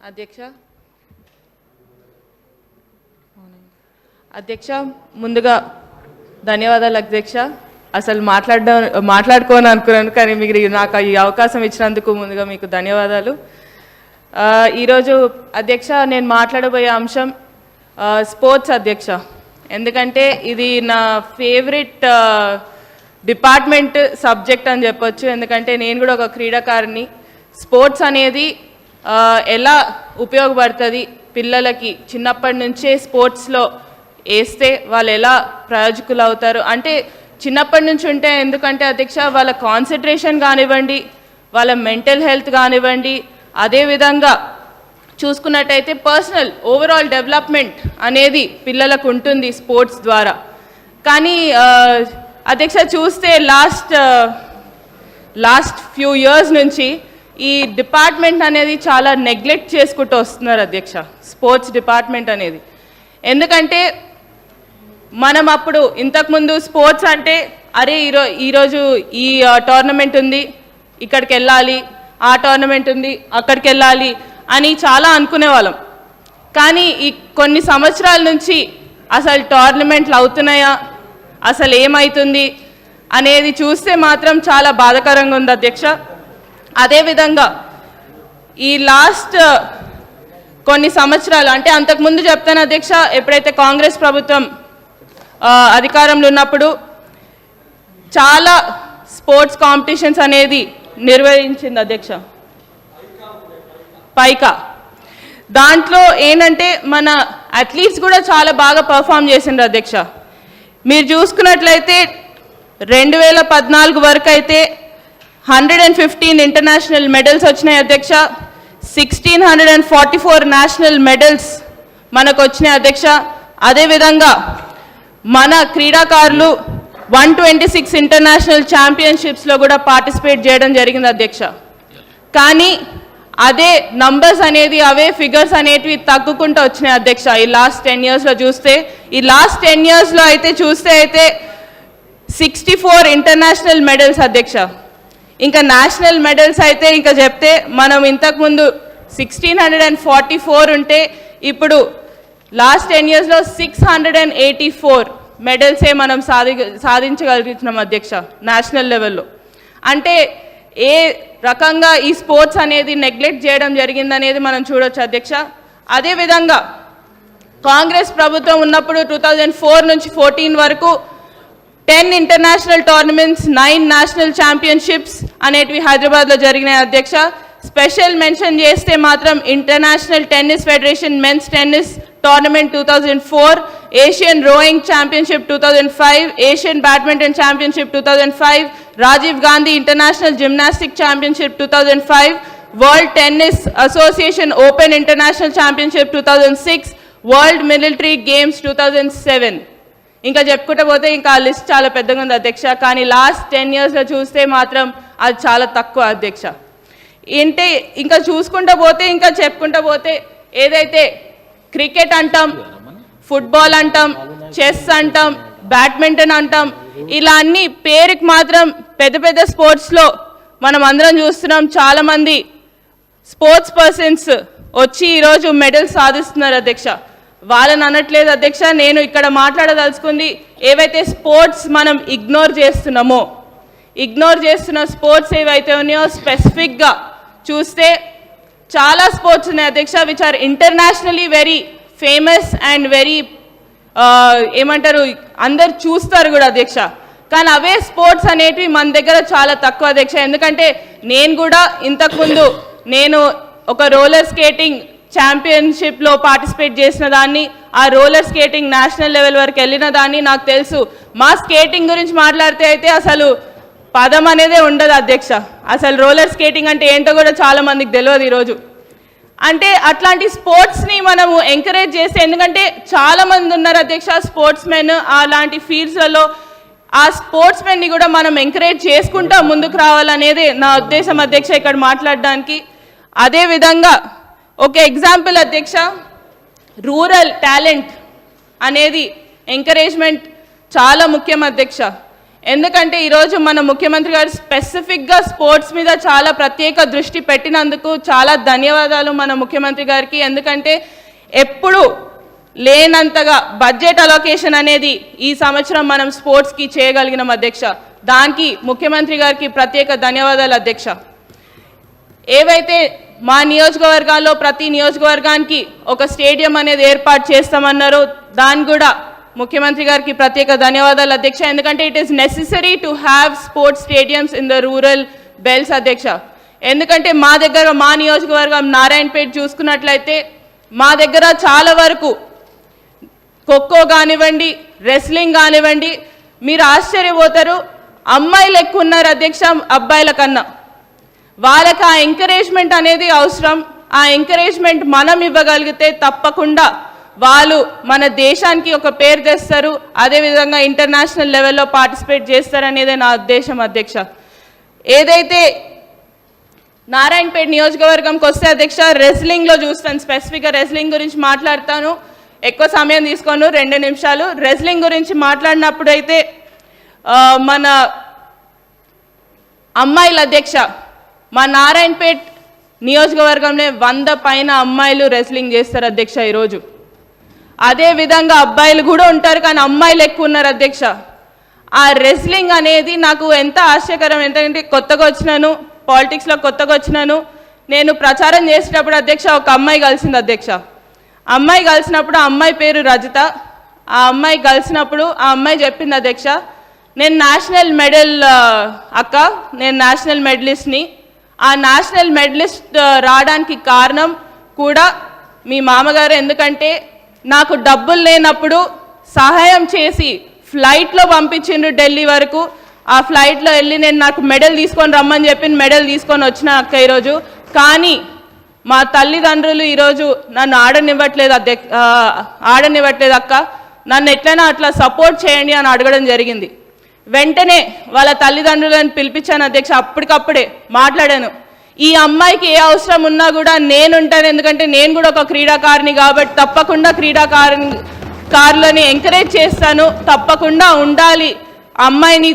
అధ్యక్ష ముందుగా ధన్యవాదాలు అధ్యక్ష. అసలు మాట్లాడుకోని అనుకున్నాను, కానీ మీరు నాకు ఈ అవకాశం ఇచ్చినందుకు ముందుగా మీకు ధన్యవాదాలు. ఈరోజు అధ్యక్ష నేను మాట్లాడబోయే అంశం స్పోర్ట్స్ అధ్యక్ష. ఎందుకంటే ఇది నా ఫేవరెట్ డిపార్ట్మెంట్ సబ్జెక్ట్ అని చెప్పొచ్చు. ఎందుకంటే నేను కూడా ఒక క్రీడాకారిని. స్పోర్ట్స్ అనేది ఎలా ఉపయోగపడుతుంది పిల్లలకి, చిన్నప్పటి నుంచే స్పోర్ట్స్లో వేస్తే వాళ్ళు ఎలా ప్రయోజకులు అవుతారు అంటే చిన్నప్పటి నుంచి ఉంటే, ఎందుకంటే అధ్యక్ష వాళ్ళ కాన్సన్ట్రేషన్ కానివ్వండి, వాళ్ళ మెంటల్ హెల్త్ కానివ్వండి, అదేవిధంగా చూసుకున్నట్టయితే పర్సనల్ ఓవరాల్ డెవలప్మెంట్ అనేది పిల్లలకు ఉంటుంది స్పోర్ట్స్ ద్వారా. కానీ అధ్యక్ష చూస్తే లాస్ట్ ఫ్యూ ఇయర్స్ నుంచి ఈ డిపార్ట్మెంట్ అనేది చాలా నెగ్లెక్ట్ చేసుకుంటూ వస్తున్నారు అధ్యక్ష, స్పోర్ట్స్ డిపార్ట్మెంట్ అనేది. ఎందుకంటే మనం అప్పుడు ఇంతకుముందు స్పోర్ట్స్ అంటే అరే ఈరోజు ఈ టోర్నమెంట్ ఉంది ఇక్కడికి వెళ్ళాలి, ఆ టోర్నమెంట్ ఉంది అక్కడికి వెళ్ళాలి అని చాలా అనుకునేవాళ్ళం. కానీ ఈ కొన్ని సంవత్సరాల నుంచి అసలు టోర్నమెంట్లు అవుతున్నాయా, అసలు ఏమవుతుంది అనేది చూస్తే మాత్రం చాలా బాధాకరంగా ఉంది అధ్యక్ష. అదేవిధంగా ఈ లాస్ట్ కొన్ని సంవత్సరాలు అంటే అంతకుముందు చెప్తాను అధ్యక్ష, ఎప్పుడైతే కాంగ్రెస్ ప్రభుత్వం అధికారంలో ఉన్నప్పుడు చాలా స్పోర్ట్స్ కాంపిటీషన్స్ అనేది నిర్వహించింది అధ్యక్ష. పైకా దాంట్లో ఏంటంటే మన అథ్లీట్స్ కూడా చాలా బాగా పర్ఫామ్ చేసిండ్రు అధ్యక్ష. మీరు చూసుకున్నట్లయితే 2014 వరకు అయితే 115 ఇంటర్నేషనల్ మెడల్స్ వచ్చినాయి అధ్యక్ష. 1644 నేషనల్ మెడల్స్ మనకు వచ్చినాయి అధ్యక్ష. అదేవిధంగా మన క్రీడాకారులు 126 ఇంటర్నేషనల్ ఛాంపియన్షిప్స్లో కూడా పార్టిసిపేట్ చేయడం జరిగింది అధ్యక్ష. కానీ అదే నంబర్స్ అనేది అవే ఫిగర్స్ అనేటివి తగ్గుకుంటూ వచ్చినాయి అధ్యక్ష. ఈ లాస్ట్ 10 ఇయర్స్లో చూస్తే, ఈ లాస్ట్ 10 ఇయర్స్లో అయితే 64 ఇంటర్నేషనల్ మెడల్స్ అధ్యక్ష. ఇంకా నేషనల్ మెడల్స్ అయితే ఇంకా చెప్తే మనం ఇంతకుముందు 1644 ఉంటే ఇప్పుడు లాస్ట్ 10 ఇయర్స్లో 684 మెడల్సే మనం సాధించగలుగుతున్నాం అధ్యక్ష నేషనల్ లెవెల్లో. అంటే ఏ రకంగా ఈ స్పోర్ట్స్ అనేది నెగ్లెక్ట్ చేయడం జరిగిందనేది మనం చూడొచ్చు అధ్యక్ష. అదేవిధంగా కాంగ్రెస్ ప్రభుత్వం ఉన్నప్పుడు 2004 నుంచి 14 వరకు 10 ఇంటర్నేషనల్ టోర్నమెంట్స్, 9 నేషనల్ ఛాంపియన్షిప్స్ అనేటివి హైదరాబాద్లో జరిగినాయి అధ్యక్ష. స్పెషల్ మెన్షన్ చేస్తే మాత్రం international tennis federation men's tennis tournament 2004, Asian rowing championship 2005, Asian badminton championship 2005, Rajiv Gandhi international gymnastic championship 2005, world tennis association open international championship 2006, world military games 2007. ఇంకా చెప్పుకుంటూ పోతే ఇంకా ఆ లిస్ట్ చాలా పెద్దగా ఉంది అధ్యక్ష. కానీ లాస్ట్ 10 ఇయర్స్లో చూస్తే మాత్రం అది చాలా తక్కువ అధ్యక్ష. ఏంటి ఇంకా చూసుకుంటూ పోతే, ఇంకా చెప్పుకుంటూ పోతే ఏదైతే క్రికెట్ అంటాం, ఫుట్బాల్ అంటాం, చెస్ అంటాం, బ్యాడ్మింటన్ అంటాం, ఇలా అన్ని పేరుకి మాత్రం పెద్ద పెద్ద స్పోర్ట్స్లో మనం అందరం చూస్తున్నాం. చాలామంది స్పోర్ట్స్ పర్సన్స్ వచ్చి ఈరోజు మెడల్స్ సాధిస్తున్నారు అధ్యక్ష. వాళ్ళని అనట్లేదు అధ్యక్ష, నేను ఇక్కడ మాట్లాడదలుచుకుంది ఏవైతే స్పోర్ట్స్ మనం ఇగ్నోర్ చేస్తున్న స్పోర్ట్స్ ఏవైతే ఉన్నాయో స్పెసిఫిక్గా చూస్తే చాలా స్పోర్ట్స్ ఉన్నాయి అధ్యక్ష which are internationally very famous and very ఏమంటారు అందరు చూస్తారు కూడా అధ్యక్ష. కానీ అవే స్పోర్ట్స్ అనేటివి మన దగ్గర చాలా తక్కువ అధ్యక్ష. ఎందుకంటే నేను కూడా ఇంతకుముందు ఒక రోలర్ స్కేటింగ్ ఛాంపియన్షిప్లో పార్టిసిపేట్ చేసిన దాన్ని, ఆ రోలర్ స్కేటింగ్ నేషనల్ లెవెల్ వరకు వెళ్ళిన దాన్ని నాకు తెలుసు. మా స్కేటింగ్ గురించి మాట్లాడితే అయితే అసలు పదం అనేదే ఉండదు అధ్యక్ష. అసలు రోలర్ స్కేటింగ్ అంటే ఏంటో కూడా చాలా మందికి తెలియదు ఈరోజు. అంటే అట్లాంటి స్పోర్ట్స్ని మనము ఎంకరేజ్ చేస్తే, ఎందుకంటే చాలామంది ఉన్నారు అధ్యక్ష స్పోర్ట్స్ మెన్ అలాంటి ఫీల్డ్స్లలో, ఆ స్పోర్ట్స్ మెన్ని కూడా మనం ఎంకరేజ్ చేసుకుంటా ముందుకు రావాలనేది నా ఉద్దేశం అధ్యక్ష ఇక్కడ మాట్లాడడానికి. అదేవిధంగా ఒక ఎగ్జాంపుల్ అధ్యక్ష, రూరల్ టాలెంట్ అనేది ఎంకరేజ్మెంట్ చాలా ముఖ్యం అధ్యక్ష. ఎందుకంటే ఈరోజు మన ముఖ్యమంత్రి గారు స్పెసిఫిక్గా స్పోర్ట్స్ మీద చాలా ప్రత్యేక దృష్టి పెట్టినందుకు చాలా ధన్యవాదాలు మన ముఖ్యమంత్రి గారికి. ఎందుకంటే ఎప్పుడు లేనంతగా బడ్జెట్ అలొకేషన్ అనేది ఈ సంవత్సరం మనం స్పోర్ట్స్కి చేయగలిగినాం అధ్యక్ష. దానికి ముఖ్యమంత్రి గారికి ప్రత్యేక ధన్యవాదాలు అధ్యక్ష. ఏవైతే మా నియోజకవర్గాల్లో ప్రతి నియోజకవర్గానికి ఒక స్టేడియం అనేది ఏర్పాటు చేస్తామన్నారో దాన్ని కూడా ముఖ్యమంత్రి గారికి ప్రత్యేక ధన్యవాదాలు అధ్యక్ష. ఎందుకంటే it is necessary to have sports stadiums in the rural belts అధ్యక్ష. ఎందుకంటే మా దగ్గర మా నియోజకవర్గం నారాయణపేట చూసుకున్నట్లయితే మా దగ్గర చాలా వరకు ఖోఖో కానివ్వండి, రెస్లింగ్ కానివ్వండి, మీరు ఆశ్చర్యపోతారు, అమ్మాయిలు ఎక్కువ ఉన్నారు అధ్యక్ష అబ్బాయిల కన్నా. వాళ్ళకి ఆ ఎంకరేజ్మెంట్ అనేది అవసరం. ఆ ఎంకరేజ్మెంట్ మనం ఇవ్వగలిగితే తప్పకుండా వాళ్ళు మన దేశానికి ఒక పేరు తెస్తారు, అదేవిధంగా ఇంటర్నేషనల్ లెవెల్లో పార్టిసిపేట్ చేస్తారనేదే నా ఉద్దేశం అధ్యక్ష. ఏదైతే నారాయణపేట నియోజకవర్గంకి వస్తే అధ్యక్ష రెస్లింగ్లో చూస్తాను, స్పెసిఫిక్గా రెస్లింగ్ గురించి మాట్లాడతాను. ఎక్కువ సమయం తీసుకోను, 2 నిమిషాలు. రెస్లింగ్ గురించి మాట్లాడినప్పుడు అయితే మన అమ్మాయిల అధ్యక్ష మా నారాయణపేట్ నియోజకవర్గంలో 100 పైన అమ్మాయిలు రెస్లింగ్ చేస్తారు అధ్యక్ష ఈరోజు. అదేవిధంగా అబ్బాయిలు కూడా ఉంటారు, కానీ అమ్మాయిలు ఎక్కువ ఉన్నారు అధ్యక్ష. ఆ రెస్లింగ్ అనేది నాకు ఎంత ఆశ్చర్యకరం, ఎందుకంటే కొత్తగా వచ్చినాను, పాలిటిక్స్లో కొత్తగా వచ్చినాను. నేను ప్రచారం చేసేటప్పుడు అధ్యక్ష ఒక అమ్మాయి కలిసింది అధ్యక్ష. అమ్మాయి కలిసినప్పుడు ఆ అమ్మాయి పేరు రజిత. ఆ అమ్మాయి కలిసినప్పుడు ఆ అమ్మాయి చెప్పింది అధ్యక్ష, నేను నేషనల్ మెడల్ అక్క, నేను నేషనల్ మెడలిస్ట్ని. ఆ నేషనల్ మెడలిస్ట్ రావడానికి కారణం కూడా మీ మామగారు. ఎందుకంటే నాకు డబ్బులు లేనప్పుడు సహాయం చేసి ఫ్లైట్లో పంపించిండ్రు ఢిల్లీ వరకు. ఆ ఫ్లైట్లో వెళ్ళి నేను నాకు మెడల్ తీసుకొని రమ్మని చెప్పి మెడల్ తీసుకొని వచ్చిన అక్క ఈరోజు. కానీ మా తల్లిదండ్రులు ఈరోజు నన్ను ఆడనివ్వట్లేదు అక్క, నన్ను ఎట్లైనా అట్లా సపోర్ట్ చేయండి అని అడగడం జరిగింది. వెంటనే వాళ్ళ తల్లిదండ్రులను పిలిపించాను అధ్యక్ష. అప్పటికప్పుడే మాట్లాడాను, ఈ అమ్మాయికి ఏ అవసరం ఉన్నా కూడా నేనుంటాను, ఎందుకంటే నేను కూడా ఒక క్రీడాకారిని కాబట్టి తప్పకుండా క్రీడాకారులని ఎంకరేజ్ చేస్తాను, తప్పకుండా ఉండాలి, అమ్మాయిని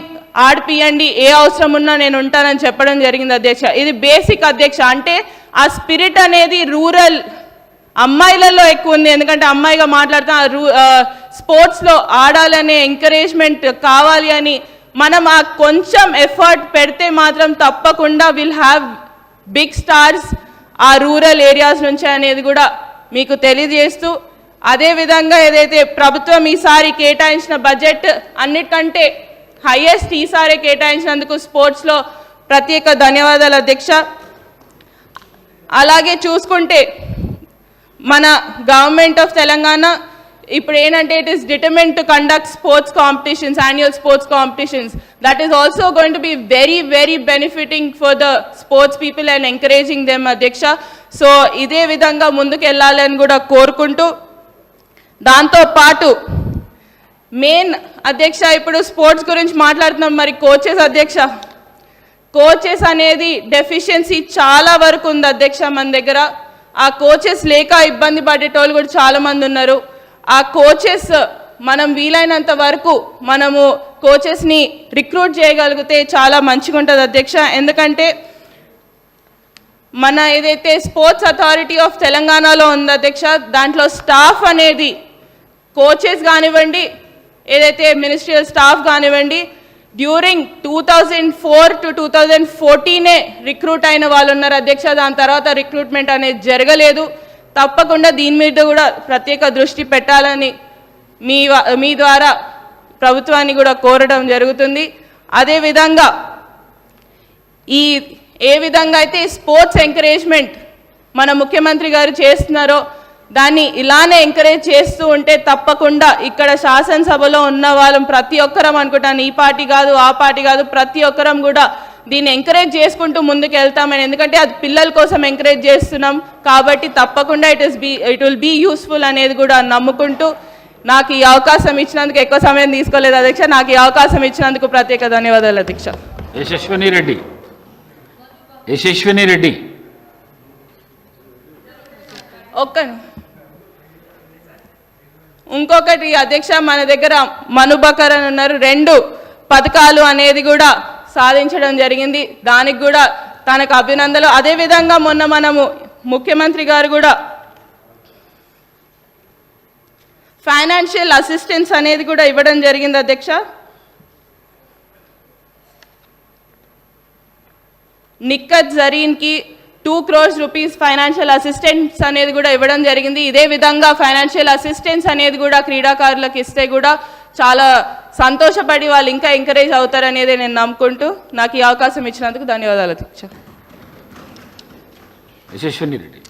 ఆడిపియండి, ఏ అవసరం ఉన్నా నేను ఉంటానని చెప్పడం జరిగింది అధ్యక్ష. ఇది బేసిక్ అధ్యక్ష. అంటే ఆ స్పిరిట్ అనేది రూరల్ అమ్మాయిలలో ఎక్కువ ఉంది. ఎందుకంటే అమ్మాయిగా మాట్లాడుతూ స్పోర్ట్స్లో ఆడాలనే ఎంకరేజ్మెంట్ కావాలి అని మనం ఆ కొంచెం ఎఫర్ట్ పెడితే మాత్రం తప్పకుండా విల్ హ్యావ్ బిగ్ స్టార్స్ ఆ రూరల్ ఏరియాస్ నుంచి అనేది కూడా మీకు తెలియజేస్తూ, అదేవిధంగా ఏదైతే ప్రభుత్వం ఈసారి కేటాయించిన బడ్జెట్ అన్నిటికంటే హైయెస్ట్ ఈసారి కేటాయించినందుకు స్పోర్ట్స్లో ప్రత్యేక ధన్యవాదాలు అధ్యక్ష. అలాగే చూసుకుంటే మన గవర్నమెంట్ ఆఫ్ తెలంగాణ ఇప్పుడు ఏంటంటే it is determined to conduct sports competitions, annual sports competitions. That is also going to be very very benefiting for the sports people and encouraging them అధ్యక్ష. సో ఇదే విధంగా ముందుకు వెళ్ళాలని కూడా కోరుకుంటూ, దాంతోపాటు మెయిన్ అధ్యక్ష ఇప్పుడు స్పోర్ట్స్ గురించి మాట్లాడుతున్నాం. మరి కోచెస్ అధ్యక్ష, కోచెస్ అనేది డెఫిషియన్సీ చాలా వరకు ఉంది అధ్యక్ష మన దగ్గర. ఆ కోచెస్ లేక ఇబ్బంది పడేటోళ్ళు కూడా చాలామంది ఉన్నారు. ఆ కోచెస్ మనం వీలైనంత వరకు మనము కోచెస్ని రిక్రూట్ చేయగలిగితే చాలా మంచిగా ఉంటుంది అధ్యక్ష. ఎందుకంటే మన ఏదైతే స్పోర్ట్స్ అథారిటీ ఆఫ్ తెలంగాణలో ఉంది అధ్యక్ష, దాంట్లో స్టాఫ్ అనేది కోచెస్ కానివ్వండి, ఏదైతే మినిస్ట్రియల్ స్టాఫ్ కానివ్వండి, డ్యూరింగ్ 2004 to 2014 రిక్రూట్ అయిన వాళ్ళు ఉన్నారు అధ్యక్ష. దాని తర్వాత రిక్రూట్మెంట్ అనేది జరగలేదు. తప్పకుండా దీని మీద కూడా ప్రత్యేక దృష్టి పెట్టాలని మీ ద్వారా ప్రభుత్వాన్ని కూడా కోరడం జరుగుతుంది. అదేవిధంగా ఏ విధంగా అయితే స్పోర్ట్స్ ఎంకరేజ్మెంట్ మన ముఖ్యమంత్రి గారు చేస్తున్నారో దాన్ని ఇలానే ఎంకరేజ్ చేస్తూ ఉంటే తప్పకుండా ఇక్కడ శాసనసభలో ఉన్న వాళ్ళం ప్రతి ఒక్కరం అనుకుంటాను, ఈ పార్టీ కాదు ఆ పార్టీ కాదు, ప్రతి ఒక్కరం కూడా దీన్ని ఎంకరేజ్ చేసుకుంటూ ముందుకు వెళ్తామని. ఎందుకంటే అది పిల్లల కోసం ఎంకరేజ్ చేస్తున్నాం కాబట్టి తప్పకుండా ఇట్ విల్ బీ యూస్ఫుల్ అనేది కూడా నమ్ముకుంటూ, నాకు ఈ అవకాశం ఇచ్చినందుకు ఎక్కువ సమయం తీసుకోలేదు అధ్యక్ష, నాకు ఈ అవకాశం ఇచ్చినందుకు ప్రత్యేక ధన్యవాదాలు అధ్యక్ష. యశస్విని రెడ్డి ఇంకొకటి అధ్యక్ష, మన దగ్గర మనుబకర్ అని ఉన్నారు. 2 పథకాలు అనేది కూడా సాధించడం జరిగింది. దానికి కూడా తనకు అభినందనలు. అదేవిధంగా మొన్న మనము ముఖ్యమంత్రి గారు కూడా ఫైనాన్షియల్ అసిస్టెన్స్ అనేది కూడా ఇవ్వడం జరిగింది అధ్యక్ష. నిక్కత్ జరీన్కి 2 crores రూపీస్ ఫైనాన్షియల్ అసిస్టెన్స్ అనేది కూడా ఇవ్వడం జరిగింది. ఇదే విధంగా ఫైనాన్షియల్ అసిస్టెన్స్ అనేది కూడా క్రీడాకారులకు ఇస్తే కూడా చాలా సంతోషపడి వాళ్ళు ఇంకా ఎంకరేజ్ అవుతారనేది నేను నమ్ముకుంటూ నాకు ఈ అవకాశం ఇచ్చినందుకు ధన్యవాదాలు అధ్యక్ష. యశస్విని రెడ్డి.